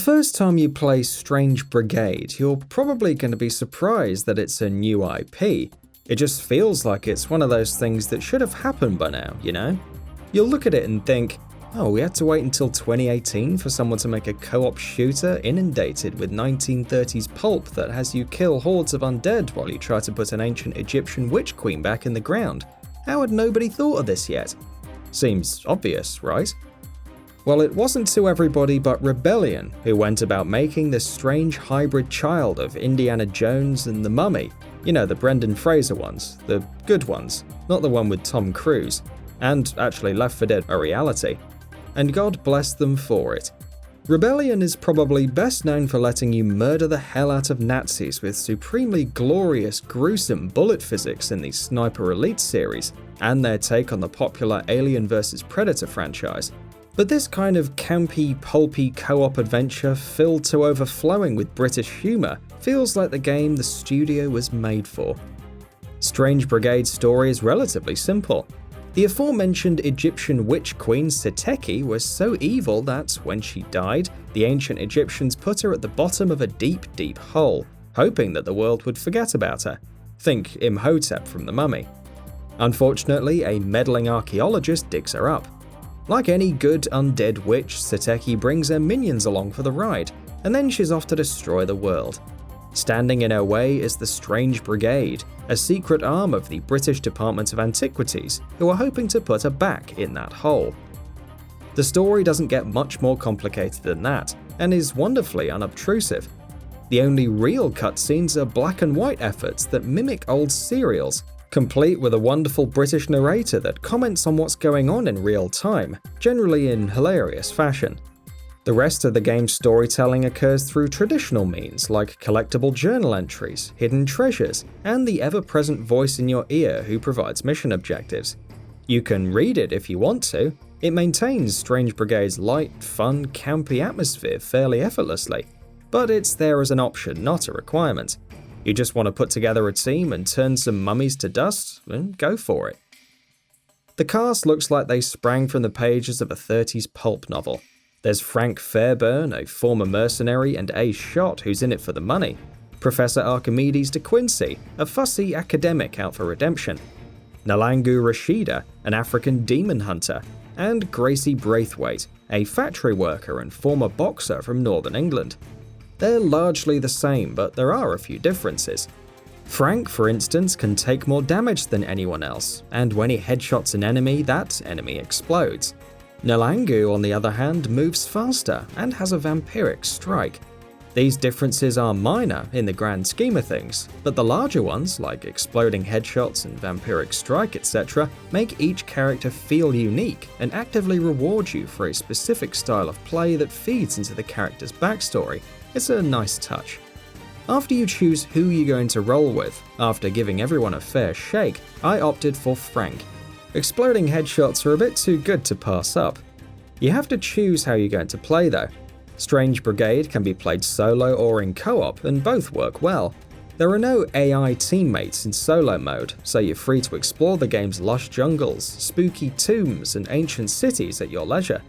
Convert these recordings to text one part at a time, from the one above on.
The first time you play Strange Brigade, you're probably going to be surprised that it's a new IP. It just feels like it's one of those things that should have happened by now, you know? You'll look at it and think, oh, we had to wait until 2018 for someone to make a co-op shooter inundated with 1930s pulp that has you kill hordes of undead while you try to put an ancient Egyptian witch queen back in the ground. How had nobody thought of this yet? Seems obvious, right? Well, it wasn't to everybody but Rebellion who went about making this strange hybrid child of Indiana Jones and the Mummy. You know, the Brendan Fraser ones, the good ones, not the one with Tom Cruise, and actually Left 4 Dead a reality. And God bless them for it. Rebellion is probably best known for letting you murder the hell out of Nazis with supremely glorious, gruesome bullet physics in the Sniper Elite series, and their take on the popular Alien vs Predator franchise. But this kind of campy, pulpy co-op adventure filled to overflowing with British humour feels like the game the studio was made for. Strange Brigade's story is relatively simple. The aforementioned Egyptian witch queen Seteki was so evil that, when she died, the ancient Egyptians put her at the bottom of a deep, deep hole, hoping that the world would forget about her. Think Imhotep from The Mummy. Unfortunately, a meddling archaeologist digs her up. Like any good undead witch, Seteki brings her minions along for the ride, and then she's off to destroy the world. Standing in her way is the Strange Brigade, a secret arm of the British Department of Antiquities, who are hoping to put her back in that hole. The story doesn't get much more complicated than that, and is wonderfully unobtrusive. The only real cutscenes are black and white efforts that mimic old serials, complete with a wonderful British narrator that comments on what's going on in real time, generally in hilarious fashion. The rest of the game's storytelling occurs through traditional means like collectible journal entries, hidden treasures, and the ever-present voice in your ear who provides mission objectives. You can read it if you want to. It maintains Strange Brigade's light, fun, campy atmosphere fairly effortlessly, but it's there as an option, not a requirement. You just want to put together a team and turn some mummies to dust, and go for it. The cast looks like they sprang from the pages of a 30s pulp novel. There's Frank Fairburn, a former mercenary and ace shot who's in it for the money. Professor Archimedes de Quincey, a fussy academic out for redemption. Nalangu Rashida, an African demon hunter. And Gracie Braithwaite, a factory worker and former boxer from Northern England. They're largely the same, but there are a few differences. Frank, for instance, can take more damage than anyone else, and when he headshots an enemy, that enemy explodes. Nalangu, on the other hand, moves faster and has a vampiric strike. These differences are minor in the grand scheme of things, but the larger ones, like exploding headshots and vampiric strike, etc., make each character feel unique and actively reward you for a specific style of play that feeds into the character's backstory. It's a nice touch. After you choose who you're going to roll with, after giving everyone a fair shake, I opted for Frank. Exploding headshots are a bit too good to pass up. You have to choose how you're going to play though. Strange Brigade can be played solo or in co-op, and both work well. There are no AI teammates in solo mode, so you're free to explore the game's lush jungles, spooky tombs, and ancient cities at your leisure.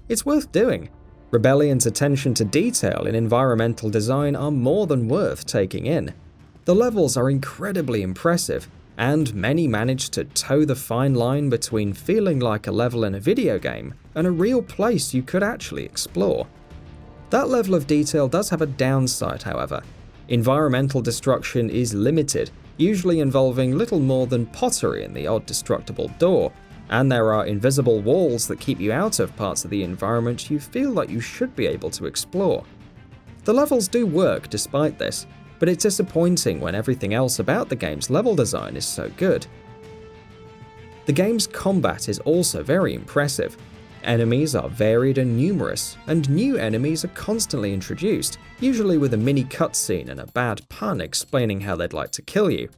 It's worth doing. Rebellion's attention to detail in environmental design are more than worth taking in. The levels are incredibly impressive, and many manage to toe the fine line between feeling like a level in a video game and a real place you could actually explore. That level of detail does have a downside, however. Environmental destruction is limited, usually involving little more than pottery and the odd destructible door, and there are invisible walls that keep you out of parts of the environment you feel like you should be able to explore. The levels do work despite this, but it's disappointing when everything else about the game's level design is so good. The game's combat is also very impressive. Enemies are varied and numerous, and new enemies are constantly introduced, usually with a mini cutscene and a bad pun explaining how they'd like to kill you.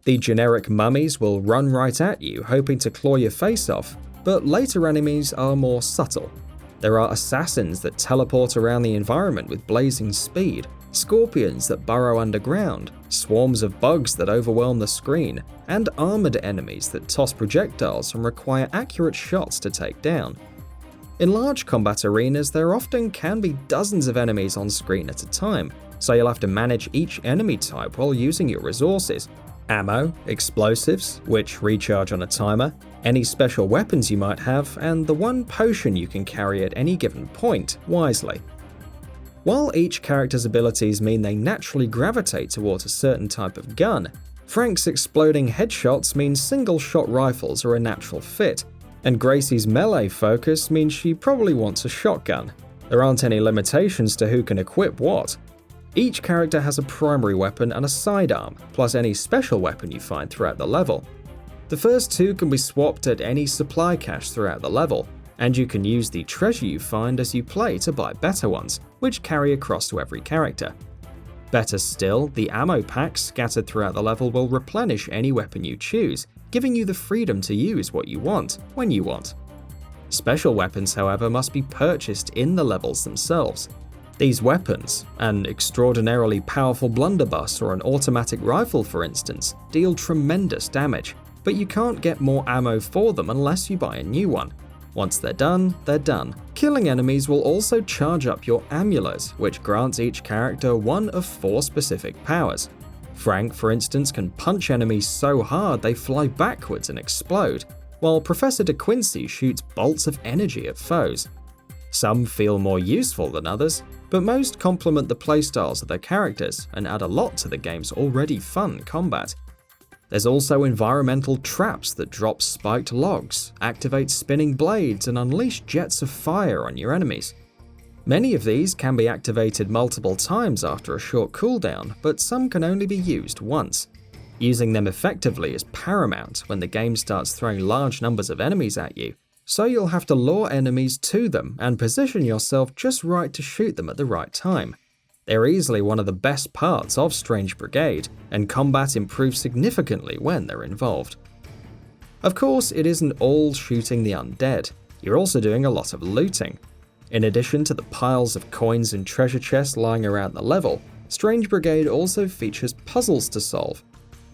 The generic mummies will run right at you, hoping to claw your face off, but later enemies are more subtle. There are assassins that teleport around the environment with blazing speed, scorpions that burrow underground, swarms of bugs that overwhelm the screen, and armored enemies that toss projectiles and require accurate shots to take down. In large combat arenas, there often can be dozens of enemies on screen at a time, so you'll have to manage each enemy type while using your resources. Ammo, explosives, which recharge on a timer, any special weapons you might have, and the one potion you can carry at any given point wisely. While each character's abilities mean they naturally gravitate towards a certain type of gun, Frank's exploding headshots mean single-shot rifles are a natural fit, and Gracie's melee focus means she probably wants a shotgun. There aren't any limitations to who can equip what. Each character has a primary weapon and a sidearm, plus any special weapon you find throughout the level. The first two can be swapped at any supply cache throughout the level, and you can use the treasure you find as you play to buy better ones, which carry across to every character. Better still, the ammo packs scattered throughout the level will replenish any weapon you choose, giving you the freedom to use what you want, when you want. Special weapons, however, must be purchased in the levels themselves. These weapons, an extraordinarily powerful blunderbuss or an automatic rifle for instance, deal tremendous damage, but you can't get more ammo for them unless you buy a new one. Once they're done, they're done. Killing enemies will also charge up your amulet, which grants each character one of 4 specific powers. Frank, for instance, can punch enemies so hard they fly backwards and explode, while Professor DeQuincy shoots bolts of energy at foes. Some feel more useful than others, but most complement the playstyles of their characters and add a lot to the game's already fun combat. There's also environmental traps that drop spiked logs, activate spinning blades, and unleash jets of fire on your enemies. Many of these can be activated multiple times after a short cooldown, but some can only be used once. Using them effectively is paramount when the game starts throwing large numbers of enemies at you, so you'll have to lure enemies to them and position yourself just right to shoot them at the right time. They're easily one of the best parts of Strange Brigade, and combat improves significantly when they're involved. Of course, it isn't all shooting the undead. You're also doing a lot of looting. In addition to the piles of coins and treasure chests lying around the level, Strange Brigade also features puzzles to solve.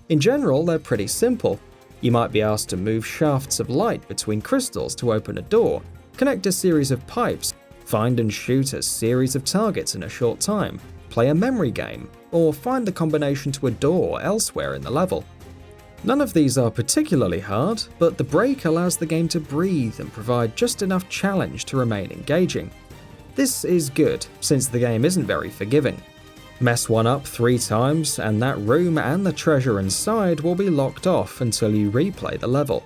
In general, they're pretty simple. You might be asked to move shafts of light between crystals to open a door, connect a series of pipes, find and shoot a series of targets in a short time, play a memory game, or find the combination to a door elsewhere in the level. None of these are particularly hard, but the break allows the game to breathe and provide just enough challenge to remain engaging. This is good, since the game isn't very forgiving. Mess one up 3 times, and that room and the treasure inside will be locked off until you replay the level.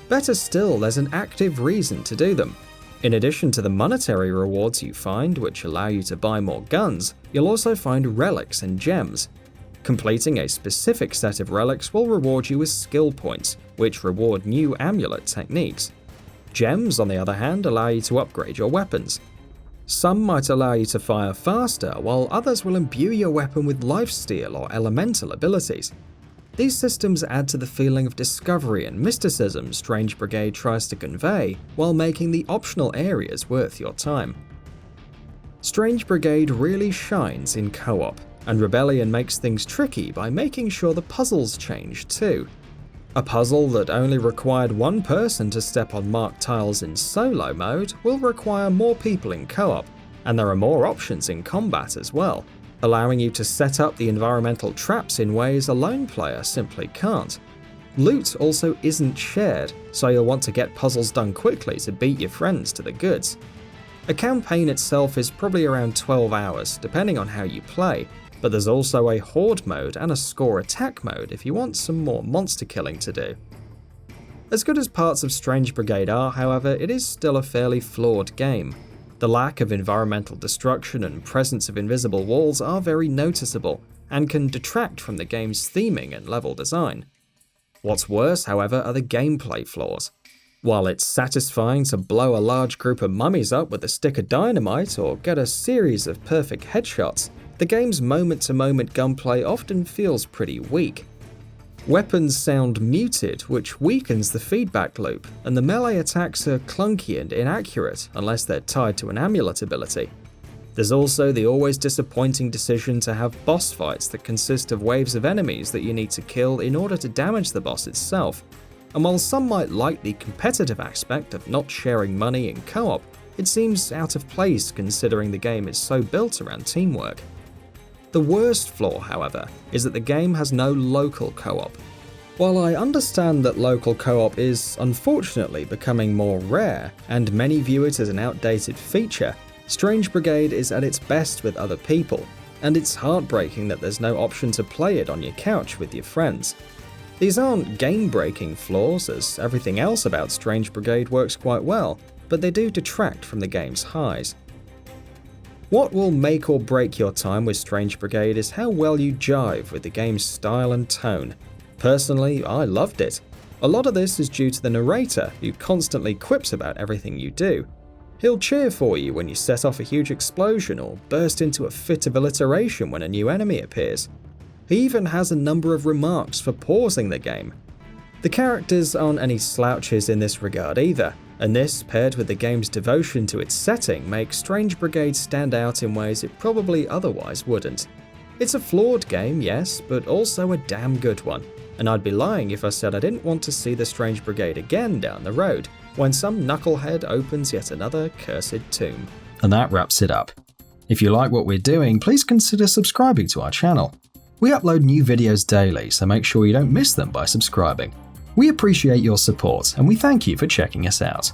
Better still, there's an active reason to do them. In addition to the monetary rewards you find, which allow you to buy more guns, you'll also find relics and gems. Completing a specific set of relics will reward you with skill points, which reward new amulet techniques. Gems, on the other hand, allow you to upgrade your weapons. Some might allow you to fire faster, while others will imbue your weapon with lifesteal or elemental abilities. These systems add to the feeling of discovery and mysticism Strange Brigade tries to convey, while making the optional areas worth your time. Strange Brigade really shines in co-op, and Rebellion makes things tricky by making sure the puzzles change too. A puzzle that only required one person to step on marked tiles in solo mode will require more people in co-op, and there are more options in combat as well, allowing you to set up the environmental traps in ways a lone player simply can't. Loot also isn't shared, so you'll want to get puzzles done quickly to beat your friends to the goods. A campaign itself is probably around 12 hours, depending on how you play, but there's also a horde mode and a score attack mode if you want some more monster killing to do. As good as parts of Strange Brigade are, however, it is still a fairly flawed game. The lack of environmental destruction and presence of invisible walls are very noticeable, and can detract from the game's theming and level design. What's worse, however, are the gameplay flaws. While it's satisfying to blow a large group of mummies up with a stick of dynamite or get a series of perfect headshots, the game's moment-to-moment gunplay often feels pretty weak. Weapons sound muted, which weakens the feedback loop, and the melee attacks are clunky and inaccurate unless they're tied to an amulet ability. There's also the always disappointing decision to have boss fights that consist of waves of enemies that you need to kill in order to damage the boss itself. and while some might like the competitive aspect of not sharing money in co-op, it seems out of place considering the game is so built around teamwork. The worst flaw, however, is that the game has no local co-op. While I understand that local co-op is unfortunately becoming more rare, and many view it as an outdated feature, Strange Brigade is at its best with other people, and it's heartbreaking that there's no option to play it on your couch with your friends. These aren't game-breaking flaws, as everything else about Strange Brigade works quite well, but they do detract from the game's highs. What will make or break your time with Strange Brigade is how well you jive with the game's style and tone. Personally, I loved it. A lot of this is due to the narrator, who constantly quips about everything you do. He'll cheer for you when you set off a huge explosion or burst into a fit of alliteration when a new enemy appears. He even has a number of remarks for pausing the game. The characters aren't any slouches in this regard either, and this, paired with the game's devotion to its setting, makes Strange Brigade stand out in ways it probably otherwise wouldn't. It's a flawed game, yes, but also a damn good one, and I'd be lying if I said I didn't want to see the Strange Brigade again down the road, when some knucklehead opens yet another cursed tomb. And that wraps it up. If you like what we're doing, please consider subscribing to our channel. We upload new videos daily, so make sure you don't miss them by subscribing. We appreciate your support, and we thank you for checking us out.